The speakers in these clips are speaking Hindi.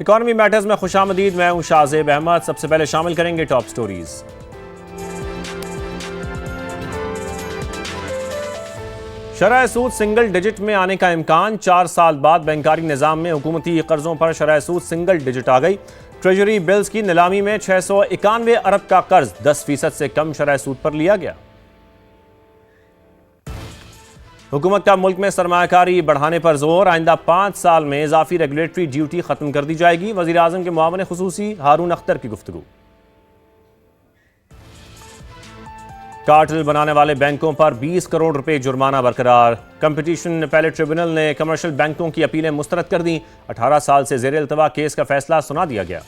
इकॉनमी मैटर्स में खुशामदीद, मैं हूं शाहजेब अहमद। सबसे पहले शामिल करेंगे टॉप स्टोरीज। शरह सूद सिंगल डिजिट में आने का इम्कान। 4 साल बाद बैंकारी निज़ाम में हुकूमती कर्जों पर शरह सूद सिंगल डिजिट आ गई। ट्रेजरी बिल्स की नीलामी में 691 अरब का कर्ज 10% से कम शरह सूद पर लिया गया। हुकूमत का मुल्क में सरमायाकारी बढ़ाने पर जोर। आइंदा 5 साल में इजाफी रेगुलेटरी ड्यूटी खत्म कर दी जाएगी। वजीर आजम के मुआविन खुसूसी हारून अख्तर की गुफ्तगू। कार्टेल बनाने वाले बैंकों पर 20 करोड़ रुपए जुर्माना बरकरार। कंपटीशन अपीलेट ट्रिब्यूनल ने कमर्शियल बैंकों की अपीलें मुस्तरद कर दी। 18 साल से जेर इल्तवा केस का फैसला सुना दिया गया।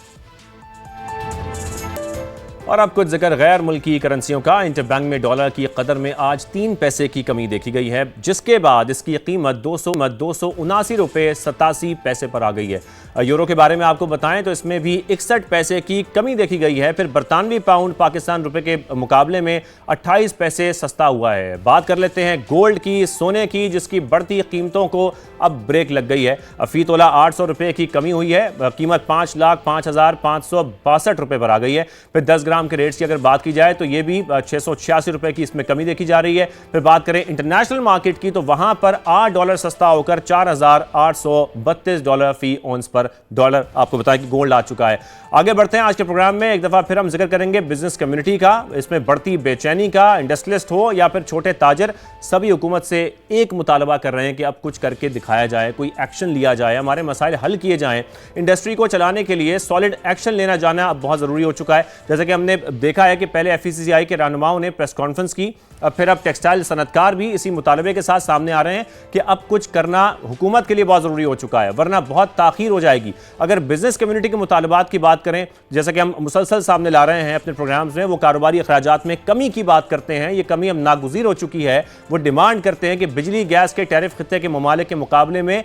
और अब कुछ जिक्र गैर मुल्की करेंसियों का। इंटरबैंक में डॉलर की कदर में आज 3 पैसे की कमी देखी गई है, जिसके बाद इसकी कीमत 279 रुपये 87 पैसे पर आ गई है। यूरो के बारे में आपको बताएं तो इसमें भी 61 पैसे की कमी देखी गई है। फिर बरतानवी पाउंड पाकिस्तान रुपए के मुकाबले में 28 पैसे सस्ता हुआ है। बात कर लेते हैं गोल्ड की, सोने की, जिसकी बढ़ती कीमतों को अब ब्रेक लग गई है। फी तोला 800 रुपये की कमी हुई है। कीमत 5,05,562 रुपये पर आ गई है। फिर 10 ग्राम के रेट्स की अगर बात की जाए तो ये भी 686 रुपये की इसमें कमी देखी जा रही है। फिर बात करें इंटरनेशनल मार्केट की तो वहां पर $8 सस्ता होकर $4,832 फी ऑन्स पर डॉलर आपको बताएं कि गोल्ड आ चुका है। आगे बढ़ते हैं। आज के प्रोग्राम में एक दफा फिर हम जिक्र करेंगे बिजनेस कम्युनिटी का। इसमें बढ़ती बेचैनी का, इंडस्ट्रियलिस्ट हो या फिर छोटे ताजर, सभी हुकूमत से एक मुतालबा कर रहे हैं कि अब कुछ करके दिखाया जाए, कोई एक्शन लिया जाए, हमारे मसाइल हल किए जाएं। इंडस्ट्री को चलाने के लिए सॉलिड एक्शन लेना जाना अब बहुत ज़रूरी हो चुका है। जैसे कि हमने देखा है कि पहले FECCI के रहनुमाओं ने प्रेस कॉन्फ्रेंस की, फिर अब टेक्सटाइल सनतकार भी इसी मुतालबे के साथ सामने आ रहे हैं कि अब कुछ करना हुकूमत के लिए बहुत ज़रूरी हो चुका है, वरना बहुत ताख़ीर हो जाएगी। अगर बिजनेस कम्युनिटी के मुतालबात की बात करें, जैसा कि हम मुसलसल सामने ला रहे हैं अपने प्रोग्राम्स में, वो कारोबारी अखराजात में कमी की बात करते हैं। ये कमी अब नागुज़ीर हो चुकी है। वो डिमांड करते हैं कि बिजली गैस के टैरिफ खित्ते के ममालिक के मुकाबले में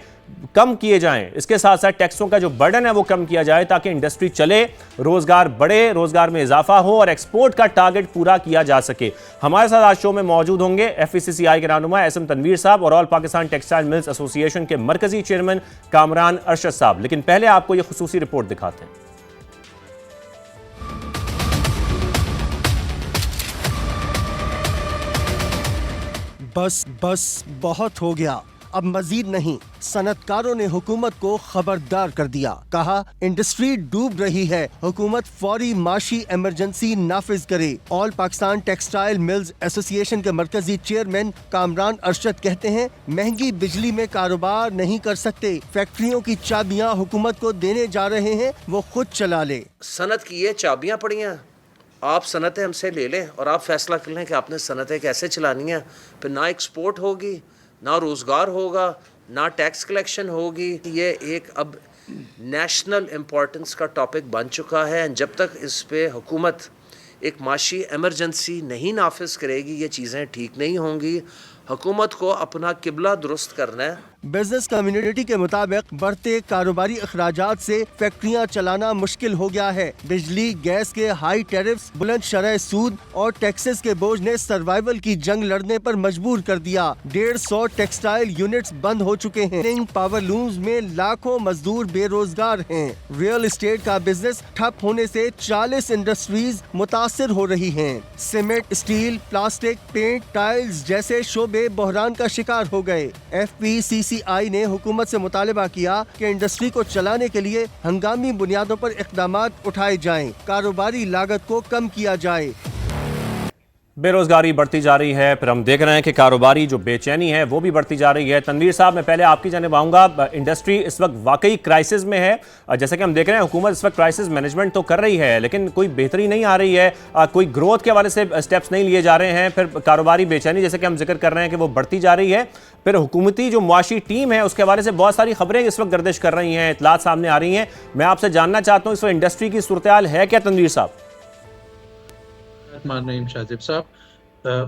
कम किए जाएं। इसके साथ साथ टैक्सों का जो बर्डन है वो कम किया जाए ताकि इंडस्ट्री चले, रोजगार बढ़े, रोजगार में इजाफा हो और एक्सपोर्ट का टारगेट पूरा किया जा सके। हमारे साथ आज शो में मौजूद होंगे FECCI के रहनुमा SM तनवीर साहब और all Pakistan textile mills association के मरकजी चेयरमैन कामरान अरशद साहब। लेकिन पहले आपको यह खुसूसी रिपोर्ट दिखाते हैं। बस बहुत हो गया, अब मजीद नहीं। सनतकारों ने हुकूमत को खबरदार कर दिया। कहा इंडस्ट्री डूब रही है, हुकूमत फौरी माशी इमरजेंसी नाफिज करे। All Pakistan textile mills association के मरकजी चेयरमैन कामरान अरशद कहते हैं महंगी बिजली में कारोबार नहीं कर सकते। फैक्ट्रियों की चाबियां हुकूमत को देने जा रहे हैं, वो खुद चला ले। सनत की ये चाबियां पड़ी हैं, आप सनतें हमसे ले लें और आप फैसला कर लें कि आपने सनतें कैसे चलानी हैं। फिर ना एक्सपोर्ट होगी, ना रोज़गार होगा, ना टैक्स कलेक्शन होगी। ये एक अब नेशनल इम्पोर्टेंस का टॉपिक बन चुका है। जब तक इस पे हुकूमत एक माशी एमरजेंसी नहीं नाफिज करेगी, ये चीज़ें ठीक नहीं होंगी। हुकूमत को अपना किबला दुरुस्त करना है। बिजनेस कम्युनिटी के मुताबिक बढ़ते कारोबारी अखराजात से फैक्ट्रियां चलाना मुश्किल हो गया है। बिजली गैस के हाई टैरिफ्स, बुलंद शरह सूद और टैक्सेस के बोझ ने सर्वाइवल की जंग लड़ने पर मजबूर कर दिया। 150 टेक्सटाइल यूनिट्स बंद हो चुके हैं। पावर लूम्स में लाखों मजदूर बेरोजगार हैं। रियल एस्टेट का बिजनेस ठप होने से 40 इंडस्ट्रीज मुतासिर हो रही हैं। Cement, steel, plastic, paint, tiles जैसे शोबे बहरान का शिकार हो गए। FECCI ने हुकूमत से मुतालबा किया कि इंडस्ट्री को चलाने के लिए हंगामी बुनियादों पर इक़दामात उठाए जाएं, कारोबारी लागत को कम किया जाए। बेरोजगारी बढ़ती जा रही है, फिर हम देख रहे हैं कि कारोबारी जो बेचैनी है वो भी बढ़ती जा रही है। तनवीर साहब, मैं पहले आपकी जानिब आऊँगा। इंडस्ट्री इस वक्त वाकई क्राइसिस में है। जैसा कि हम देख रहे हैं हुकूमत इस वक्त क्राइसिस मैनेजमेंट तो कर रही है, लेकिन कोई बेहतरी नहीं आ रही है, कोई ग्रोथ के हवाले से स्टेप्स नहीं लिए जा रहे हैं। फिर कारोबारी बेचैनी जैसे कि हम जिक्र कर रहे हैं कि वो बढ़ती जा रही है। फिर हुकूमती जो मुआशी टीम है उसके हवाले से बहुत सारी खबरें इस वक्त गर्दिश कर रही हैं, इतलात सामने आ रही हैं। मैं आपसे जानना चाहता हूँ इस वक्त इंडस्ट्री की सूरत हाल है क्या तनवीर साहब? शाहजेब साहब,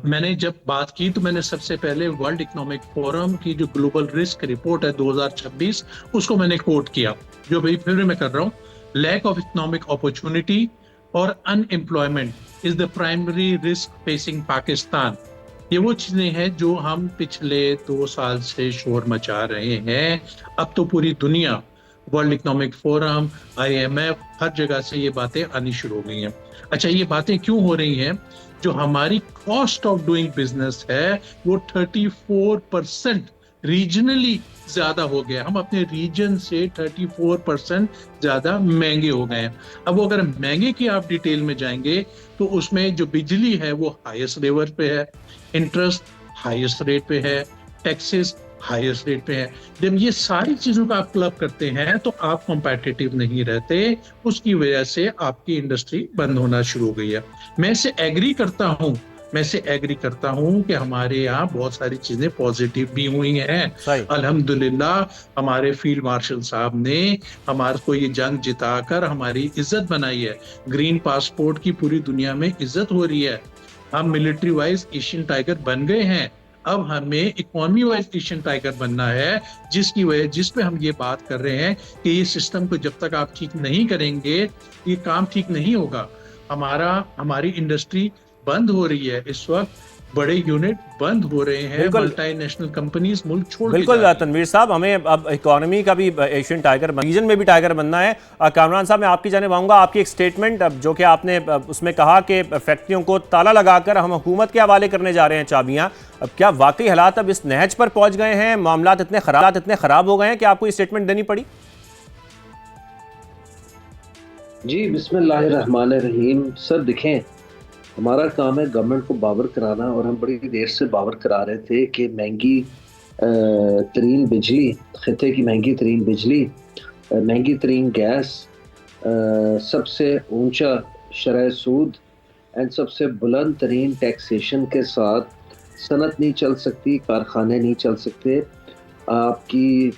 मैंने जब बात की तो मैंने सबसे पहले वर्ल्ड इकोनॉमिक फोरम की जो ग्लोबल रिस्क रिपोर्ट है 2026 उसको मैंने कोट किया, जो भी फिर मैं कर रहा हूँ। लैक ऑफ इकोनॉमिक अपॉर्चुनिटी और unemployment is the primary risk facing Pakistan. ये वो चीजें हैं जो हम पिछले 2 साल से शोर मचा रहे हैं। अब तो पूरी दुनिया वर्ल्ड इकोनॉमिक फोरम, IMF, हर जगह से ये बातें आनी शुरू हो गई हैं। अच्छा, ये बातें क्यों हो रही हैं? जो हमारी कॉस्ट ऑफ डूइंग बिजनेस है वो 34% रीजनली ज्यादा हो गया। हम अपने रीजन से 34% ज्यादा महंगे हो गए हैं। अब वो अगर महंगे की आप डिटेल में जाएंगे तो उसमें जो बिजली है वो हाईएस्ट लेवल पे है, इंटरेस्ट हाईएस्ट रेट पे है, टैक्सेस हाईएस्ट रेट पे है। जब ये सारी चीजों का आप क्लब करते हैं तो आप कॉम्पिटिटिव नहीं रहते, उसकी वजह से आपकी इंडस्ट्री बंद होना शुरू हो गई है। मैं इससे एग्री करता हूं कि हमारे यहाँ बहुत सारी चीजें पॉजिटिव भी हुई हैं। सही। अल्हम्दुलिल्लाह हमारे फील्ड मार्शल साहब ने हमारे को ये जंग जिताकर हमारी इज्जत बनाई है। ग्रीन पासपोर्ट की पूरी दुनिया में इज्जत हो रही है। हम मिलिट्री वाइज एशियन टाइगर बन गए हैं। अब हमें इकोनॉमी वाइज एशियन टाइगर बनना है, जिस पे हम ये बात कर रहे हैं कि ये सिस्टम को जब तक आप ठीक नहीं करेंगे ये काम ठीक नहीं होगा। हमारी इंडस्ट्री बंद हो रही है इस वक्त, बड़े यूनिट बंद हो रहे हैं, मल्टीनेशनल कंपनीज मुल्क छोड़ बिल्कुल तनवीर साहब, हमें अब इकोनॉमी का भी एशियन टाइगर, रीजन में भी टाइगर बनना है। कामरान साहब, मैं आपकी जाने आऊँगा। आपकी एक स्टेटमेंट जो कि आपने उसमें कहा कि फैक्ट्रियों को ताला लगाकर हम हुकूमत के हवाले करने जा रहे हैं चाबियाँ। अब क्या वाकई हालात अब इस नहज पर पहुँच गए हैं, मामलात इतने ख़राब हो गए हैं कि आपको ये स्टेटमेंट देनी पड़ी? जी, बिस्मिल्लाहिर्रहमानिर्रहीम। सर देखें, हमारा काम है गवर्नमेंट को बावर कराना, और हम बड़ी देर से बावर करा रहे थे कि महंगी तरीन बिजली, खिते की महंगी तरीन बिजली, महंगी तरीन गैस, सबसे ऊंचा शरह सूद एंड सबसे बुलंद तरीन टैक्सेशन के साथ सनत नहीं चल सकती, कारखाने नहीं चल सकते, आपकी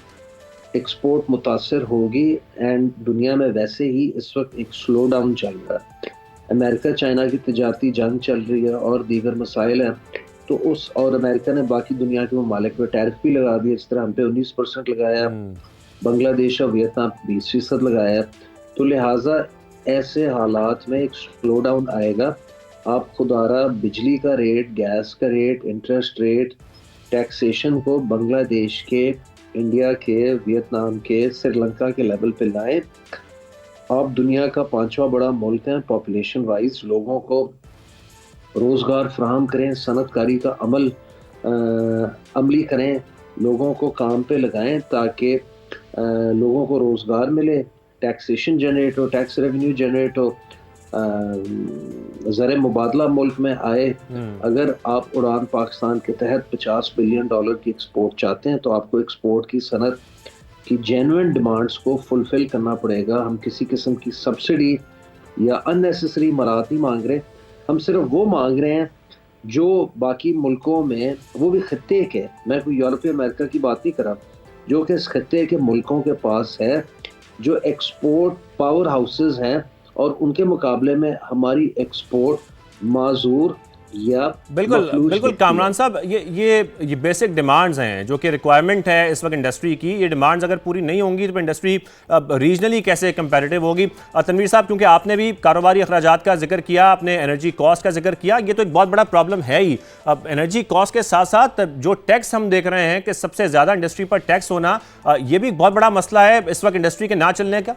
एक्सपोर्ट मुतासर होगी। एंड दुनिया में वैसे ही इस वक्त एक स्लो डाउन चल रहा है। अमेरिका चाइना की तजारती जंग चल रही है और दीगर मसाइल हैं, तो और अमेरिका ने बाकी दुनिया के ममालिक में टैरिफ भी लगा दिया। इस तरह हम पे 19% लगाया, बांग्लादेश और वियतनाम 20% लगाया। तो लिहाजा ऐसे हालात में एक स्लो डाउन आएगा। आप खुदारा बिजली का रेट, गैस का रेट, इंटरेस्ट रेट, टैक्सेशन को बांग्लादेश के, इंडिया के, वियतनाम के, श्रीलंका के लेवल पे लाएं। आप दुनिया का 5वां बड़ा मुल्क है पॉपुलेशन वाइज, लोगों को रोज़गार फराहम करें, सनतकारी का अमली करें, लोगों को काम पे लगाएं ताकि लोगों को रोज़गार मिले, टैक्सेशन जनरेट हो, टैक्स रेवेन्यू जनरेट हो, ज़र मुबादला मुल्क में आए। अगर आप उड़ान पाकिस्तान के तहत $50 बिलियन की एक्सपोर्ट चाहते हैं तो आपको एक्सपोर्ट की सनत की जेन्युइन डिमांड्स को फुलफिल करना पड़ेगा। हम किसी किस्म की सब्सिडी या अननेसेसरी मराहत नहीं मांग रहे, हम सिर्फ वो मांग रहे हैं जो बाकी मुल्कों में, वो भी खत्ते के, मैं कोई यूरोपीय अमेरिका की बात नहीं कर रहा, जो कि इस खत्ते के मुल्कों के पास है, जो एक्सपोर्ट पावर हाउसेस हैं, और उनके मुकाबले में हमारी एक्सपोर्ट माजूर या बिल्कुल कामरान साहब, ये बेसिक डिमांड्स हैं जो कि रिक्वायरमेंट है इस वक्त इंडस्ट्री की। ये डिमांड्स अगर पूरी नहीं होंगी तो इंडस्ट्री रीजनली कैसे कंपैरेटिव होगी? तनवीर साहब, क्योंकि आपने भी कारोबारी अखराजात का जिक्र किया, आपने एनर्जी कॉस्ट का जिक्र किया, ये तो एक बहुत बड़ा प्रॉब्लम है ही। अब एनर्जी कॉस्ट के साथ साथ जो टैक्स हम देख रहे हैं कि सबसे ज़्यादा इंडस्ट्री पर टैक्स होना, ये भी एक बहुत बड़ा मसला है इस वक्त इंडस्ट्री के ना चलने का।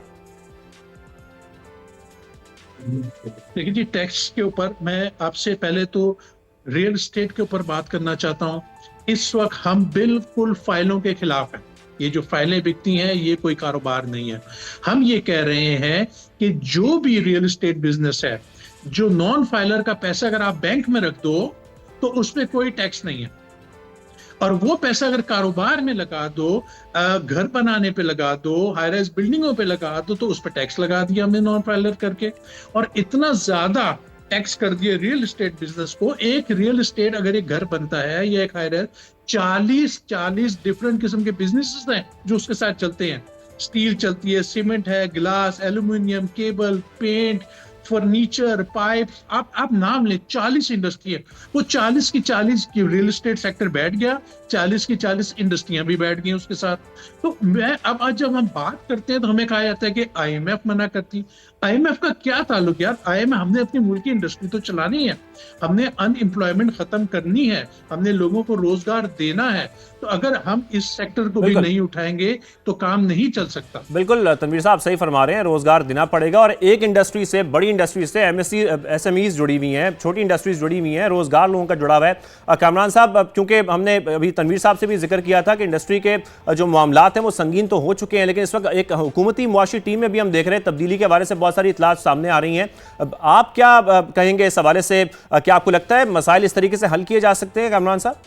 देखिए जी, टैक्स के ऊपर मैं आपसे पहले तो रियल एस्टेट के ऊपर बात करना चाहता हूं। इस वक्त हम बिल्कुल फाइलों के खिलाफ हैं। ये जो फाइलें बिकती हैं ये कोई कारोबार नहीं है। हम ये कह रहे हैं कि जो भी रियल एस्टेट बिजनेस है, जो नॉन फाइलर का पैसा अगर आप बैंक में रख दो तो उस पर कोई टैक्स नहीं है, और वो पैसा अगर कारोबार में लगा दो, घर बनाने पे लगा दो, हाई राइज बिल्डिंगों पे लगा दो, तो उस पर टैक्स लगा दिया हमने नॉन फाइलर करके, और इतना ज्यादा टैक्स कर दिया रियल एस्टेट बिजनेस को। एक रियल एस्टेट अगर एक घर बनता है या एक हाई राइज, 40 डिफरेंट किस्म के बिजनेसेस हैं जो उसके साथ चलते हैं। स्टील चलती है, सीमेंट है, glass, aluminium, cable, paint, furniture, pipe, आप नाम ले, 40 इंडस्ट्री है। वो 40 की 40 की रियल एस्टेट सेक्टर बैठ गया, 40 की 40 इंडस्ट्रियां भी बैठ गई उसके साथ। तो मैं अब आज जब हम बात करते हैं तो हमें कहा जाता है कि IMF मना करती। IMF का क्या ताल्लुक यार? IMF, हमने अपनी मुल्क की इंडस्ट्री तो चलानी है, हमने अनएम्प्लॉयमेंट खत्म करनी है, हमने लोगों को रोजगार देना है। तो अगर हम इस सेक्टर को भी बिल्कुल। नहीं उठाएंगे तो काम नहीं चल सकता। बिल्कुल तनवीर साहब सही फरमा रहे हैं, रोजगार देना पड़ेगा और एक इंडस्ट्री से, बड़ी इंडस्ट्री से एसएमईज जुड़ी हुई हैं, छोटी इंडस्ट्रीज जुड़ी हुई हैं, रोजगार लोगों का जुड़ा हुआ है। कामरान साहब, क्योंकि हमने अभी तनवीर साहब से भी जिक्र किया था कि इंडस्ट्री के जो मामलात हैं वो संगीन तो हो चुके हैं, लेकिन इस वक्त एक हुकूमती मुआशी टीम में भी हम देख रहे हैं तब्दीली के हवाले से बहुत सारी इतलात सामने आ रही हैं। अब आप क्या कहेंगे इस हवाले से? क्या आपको लगता है मसाइल इस तरीके से हल किए जा सकते हैं कामरान साहब?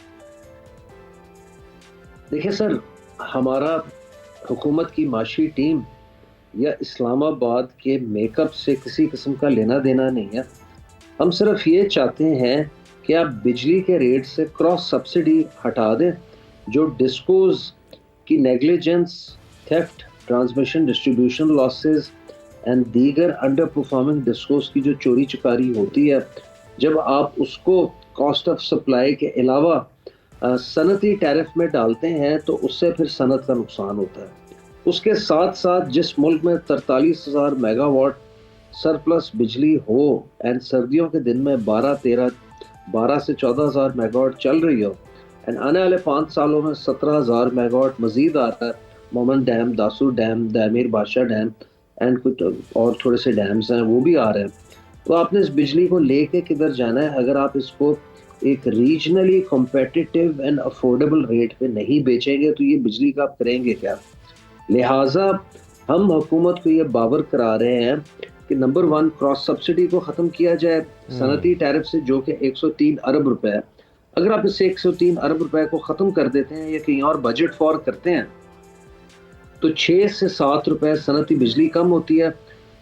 देखिए सर, हमारा हुकूमत की माशी टीम या इस्लामाबाद के मेकअप से किसी किस्म का लेना देना नहीं है। हम सिर्फ ये चाहते हैं कि आप बिजली के रेट से क्रॉस सब्सिडी हटा दें। जो डिस्कोज की negligence, theft, transmission distribution losses and दीगर अंडर परफॉर्मिंग डिस्कोज की जो चोरी चकारी होती है, जब आप उसको कॉस्ट ऑफ सप्लाई के अलावा सनती टैरिफ में डालते हैं तो उससे फिर सनत का नुकसान होता है। उसके साथ साथ जिस मुल्क में 43,000 मेगावाट सरप्लस बिजली हो एंड सर्दियों के दिन में 12 से 14,000 मेगावाट चल रही हो एंड आने वाले 5 सालों में 17,000 मेगावाट मजीद आ रहा है, मोमन डैम, दासू डैम, दामिर बादशाह डैम एंड कुछ और थोड़े से डैम्स हैं वो भी आ रहे हैं। तो आपने इस बिजली को लेके किधर जाना है? अगर आप इसको एक regionally competitive and affordable rate पे नहीं बेचेंगे तो ये बिजली का आप करेंगे क्या? लिहाजा हम हुकूमत को ये बावर करा रहे हैं कि नंबर 1, क्रॉस सब्सिडी को ख़त्म किया जाए सनती टैरिफ से, जो कि 103 अरब रुपए है। अगर आप इससे 103 अरब रुपए को ख़त्म कर देते हैं या कहीं और बजट फॉर करते हैं तो 6 से 7 रुपए सनती बिजली कम होती है।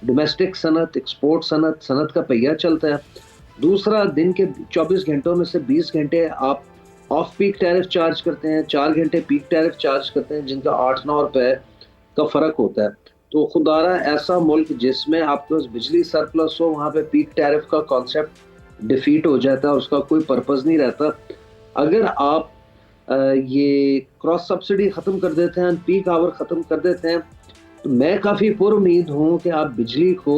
डोमेस्टिक सनत, एक्सपोर्ट सनत का पहिया चलता है। दूसरा, दिन के 24 घंटों में से 20 घंटे आप ऑफ पीक टैरिफ चार्ज करते हैं, 4 घंटे पीक टैरिफ चार्ज करते हैं, जिनका 8-9 रुपए का फ़र्क होता है। तो खुदारा ऐसा मुल्क जिसमें आपके पास बिजली सरप्लस हो, वहाँ पे पीक टैरिफ का कॉन्सेप्ट डिफीट हो जाता है, उसका कोई पर्पज़ नहीं रहता। अगर आप ये क्रॉस सब्सिडी ख़त्म कर देते हैं, पीक आवर ख़त्म कर देते हैं, तो मैं काफ़ी पुरुमीद हूँ कि आप बिजली को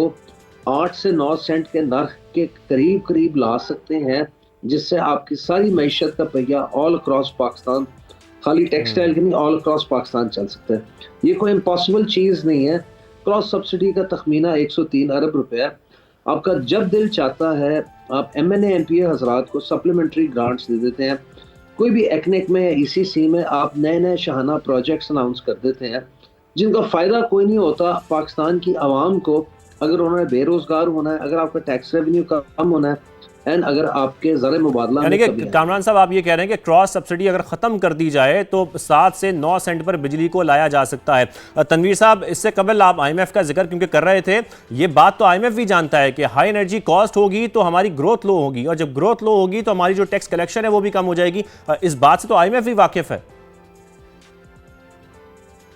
8 से 9 सेंट के नर्ख के करीब ला सकते हैं, जिससे आपकी सारी मईशत का पहिया ऑल अक्रॉस पाकिस्तान, खाली टेक्सटाइल की नहीं, ऑल अक्रॉस पाकिस्तान चल सकता है। ये कोई इम्पॉसिबल चीज़ नहीं है। क्रॉस सब्सिडी का तखमीना 103 अरब रुपए है। आपका जब दिल चाहता है आप MNA MPA हजरात को सप्लीमेंट्री ग्रांट्स दे देते हैं। कोई भी एक्निक में, ECC में आप नए शाहाना प्रोजेक्ट्स अनाउंस कर देते हैं, जिनका फ़ायदा कोई नहीं होता पाकिस्तान की आवाम को। अगर उन्होंने बेरोजगार होना है, अगर आपका टैक्स रेवेन्यू कम होना है एंड अगर आपके ज़र मुबादला, यानी कि कामरान साहब आप ये कह रहे हैं कि क्रॉस सब्सिडी अगर ख़त्म कर दी जाए तो 7 से 9 सेंट पर बिजली को लाया जा सकता है। तनवीर साहब, इससे कबल आप IMF का जिक्र क्योंकि कर रहे थे, ये बात तो IMF भी जानता है कि हाई एनर्जी कॉस्ट होगी तो हमारी ग्रोथ लो होगी, और जब ग्रोथ लो होगी तो हमारी जो टैक्स कलेक्शन है वो भी कम हो जाएगी। इस बात से तो IMF भी वाकिफ है।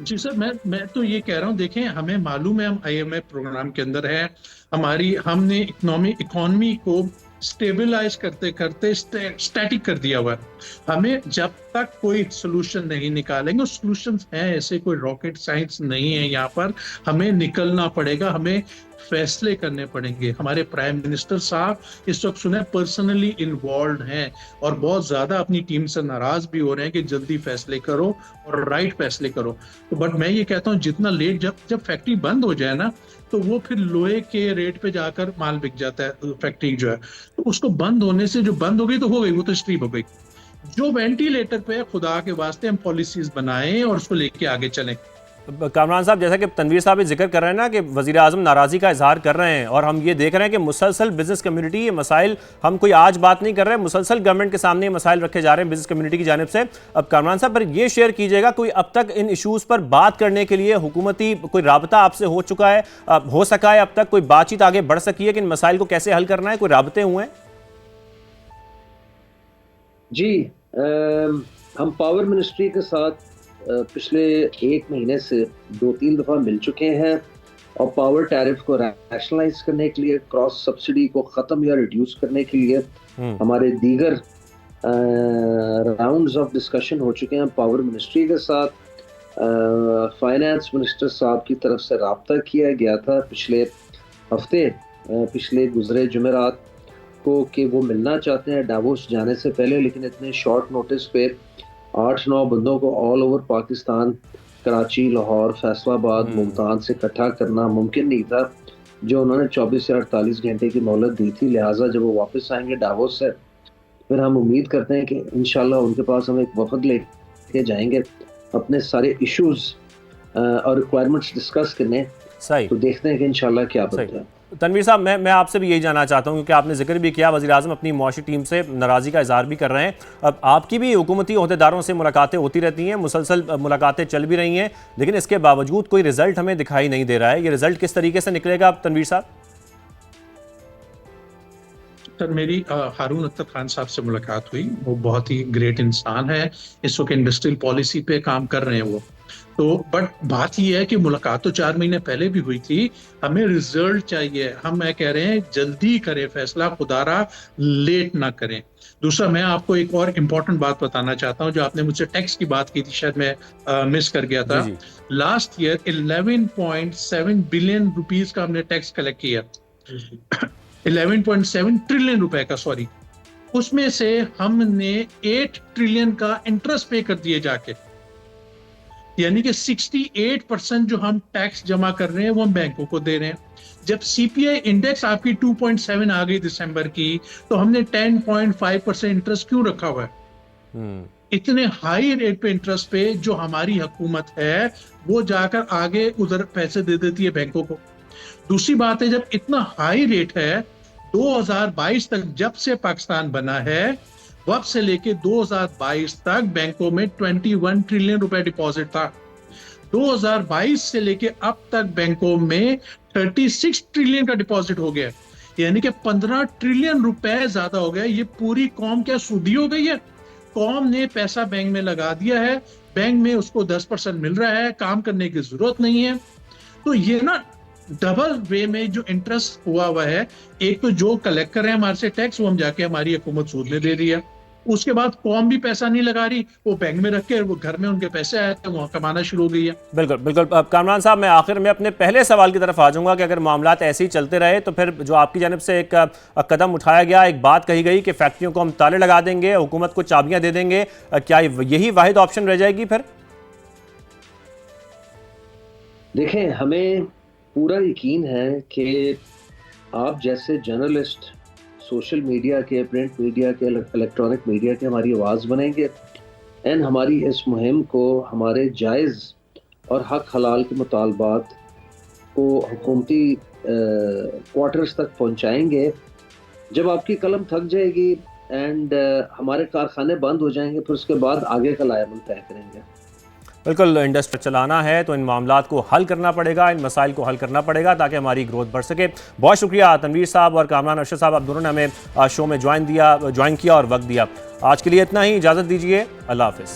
जी सर, मैं तो ये कह रहा हूँ, देखें, हमें मालूम है हम IMF प्रोग्राम के अंदर है, हमने इकोनॉमी को स्टेबलाइज करते करते स्टैटिक कर दिया हुआ है। हमें जब तक कोई सोल्यूशन नहीं निकालेंगे, सोल्यूशंस हैं ऐसे, कोई रॉकेट साइंस नहीं है यहाँ पर, हमें निकलना पड़ेगा, हमें फैसले करने पड़ेंगे। हमारे प्राइम मिनिस्टर साहब इस वक्त सुने पर्सनली इन्वॉल्व हैं और बहुत ज्यादा अपनी टीम से नाराज भी हो रहे हैं कि जल्दी फैसले करो और राइट फैसले करो। तो बट मैं ये कहता हूँ जितना लेट, जब फैक्ट्री बंद हो जाए ना, तो वो फिर लोहे के रेट पे जाकर माल बिक जाता है फैक्ट्री जो है, तो उसको बंद होने से, जो बंद हो गई तो हो गई, वो तो स्ट्रीप हो गई। जो वेंटिलेटर पे, खुदा के वास्ते हम पॉलिसीज बनाएं और उसको लेके आगे चलें। कामरान साहब, जैसा कि तनवीर साहब भी जिक्र कर रहे हैं ना कि वज़ीर आज़म नाराज़ी का इजहार कर रहे हैं, और हम ये देख रहे हैं कि मुसलसल बिजनेस कम्युनिटी, ये मसाइल, हम कोई आज बात नहीं कर रहे हैं, मुसलसल गवर्नमेंट के सामने ये मसाइल रखे जा रहे हैं बिजनेस कम्युनिटी की जानिब से। अब कामरान साहब पर ये शेयर कीजिएगा, कोई अब तक इन इशूज़ पर बात करने के लिए हुकूमती कोई राबता आपसे हो चुका है, हो सका है अब तक, कोई बातचीत आगे बढ़ सकी है कि इन मसाइल को कैसे हल करना है, कोई राबते हुए हैं? जी, हम पावर मिनिस्ट्री के साथ पिछले 1 महीने से 2-3 दफ़ा मिल चुके हैं और पावर टैरिफ को रैशनलाइज करने के लिए, क्रॉस सब्सिडी को ख़त्म या रिड्यूस करने के लिए हमारे दीगर राउंड्स ऑफ डिस्कशन हो चुके हैं पावर मिनिस्ट्री के साथ। फाइनेंस मिनिस्टर साहब की तरफ से राब्ता किया गया था पिछले हफ्ते, पिछले गुजरे जुमेरात को, कि वो मिलना चाहते हैं डावोस जाने से पहले, लेकिन इतने शॉर्ट नोटिस पे 8-9 बंदों को ऑल ओवर पाकिस्तान, कराची, लाहौर, फैसलाबाद, मुल्तान से इकट्ठा करना मुमकिन नहीं था, जो उन्होंने 24 से 48 घंटे की मोहलत दी थी। लिहाजा जब वो वापस आएंगे डावोस से, फिर हम उम्मीद करते हैं कि इंशाल्लाह उनके पास हम एक वफद लेके जाएंगे अपने सारे इश्यूज और रिक्वायरमेंट्स डिस्कस करने। सही, तो देखते हैं कि इंशाल्लाह क्या बनता है। तनवीर साहब, मैं आपसे भी यही जानना चाहता हूं, क्योंकि आपने जिक्र भी किया वज़ीर आज़म अपनी मुआशी टीम से नाराज़गी का इजहार भी कर रहे हैं। अब आपकी भी हुकूमती अहदेदारों से मुलाकातें होती रहती हैं, मुसलसल मुलाकातें चल भी रही हैं, लेकिन इसके बावजूद कोई रिजल्ट हमें दिखाई नहीं दे रहा है। ये रिजल्ट किस तरीके से निकलेगा तनवीर साहब? सर, मेरी हारून अख्तर खान साहब से मुलाकात हुई। वो बहुत ही ग्रेट इंसान है, इस वक्त इंडस्ट्रियल पॉलिसी पे काम कर रहे हैं वो। तो बट बात ये है कि मुलाकात तो 4 महीने पहले भी हुई थी, हमें रिजल्ट चाहिए। हम मैं कह रहे हैं जल्दी करें फैसला, खुदारा लेट ना करें। दूसरा, मैं आपको एक और इम्पोर्टेंट बात बताना चाहता हूं, जो आपने मुझसे टैक्स की बात की थी, शायद मैं मिस कर गया था। जी। लास्ट ईयर 11.7 बिलियन रुपीस का हमने टैक्स कलेक्ट किया, 11.7 ट्रिलियन रुपए का, सॉरी। उसमें से हमने 8 ट्रिलियन का इंटरेस्ट पे कर दिए जाके, यानी कि 68% जो हम टैक्स जमा कर रहे हैं वो हम बैंकों को दे रहे हैं। जब सीपीआई इंडेक्स आपकी 2.7 आ गई दिसंबर की, तो हमने 10.5% इंटरेस्ट क्यों रखा हुआ है? इतने हाई रेट पे इंटरेस्ट पे जो हमारी हुकूमत है वो जाकर आगे उधर पैसे दे देती है बैंकों को। दूसरी बात है, जब इतना हाई रेट है, 2022 तक जब से पाकिस्तान बना है, वब से लेके 2022 तक बैंकों में 21 ट्रिलियन रुपए डिपॉजिट था। 2022 से लेके अब तक बैंकों में 36 ट्रिलियन का डिपॉजिट हो गया, यानी कि 15 ट्रिलियन रुपए ज्यादा हो गया। ये पूरी कौम क्या सूदी हो गई है? कौम ने पैसा बैंक में लगा दिया है, बैंक में उसको 10% मिल रहा है, काम करने की जरूरत नहीं है। तो ये ना डबल वे में जो इंटरेस्ट हुआ है, एक तो जो कलेक्ट कर रहे हैं हमारे से टैक्स, वो हम जाके हमारी हुकूमत सूद में दे रही है। उसके बाद कौम भी पैसा नहीं लगा रही, वो बैंक में रख के वो घर में उनके पैसे आए थे, वहां कमाना शुरू हो गई है। बिल्कुल बिल्कुल। कामरान साहब, मैं आखिर में अपने पहले सवाल की तरफ आ जाऊंगा कि अगर मामलात ऐसे ही चलते रहे तो फिर जो आपकी जानिब से एक कदम उठाया गया, एक बात कही गई कि फैक्ट्रियों को हम ताले लगा देंगे, हुकूमत को चाबियां दे देंगे, क्या यही वाहिद ऑप्शन रह जाएगी फिर? देखें, हमें पूरा यकीन है कि आप जैसे जर्नलिस्ट सोशल मीडिया के, प्रिंट मीडिया के, इलेक्ट्रॉनिक मीडिया के हमारी आवाज़ बनेंगे एंड हमारी इस मुहिम को, हमारे जायज़ और हक हलाल के मुतालबात को हुकूमती क्वार्टर्स तक पहुंचाएंगे। जब आपकी कलम थक जाएगी एंड हमारे कारखाने बंद हो जाएंगे, फिर उसके बाद आगे का लायमल तय करेंगे। बिल्कुल, इंडस्ट्री चलाना है तो इन मामलात को हल करना पड़ेगा, इन मसाइल को हल करना पड़ेगा ताकि हमारी ग्रोथ बढ़ सके। बहुत शुक्रिया तनवीर साहब और कामरान अरशद साहब, आप दोनों ने हमें शो में ज्वाइन किया और वक्त दिया। आज के लिए इतना ही, इजाज़त दीजिए, अल्लाह हाफ़िज़।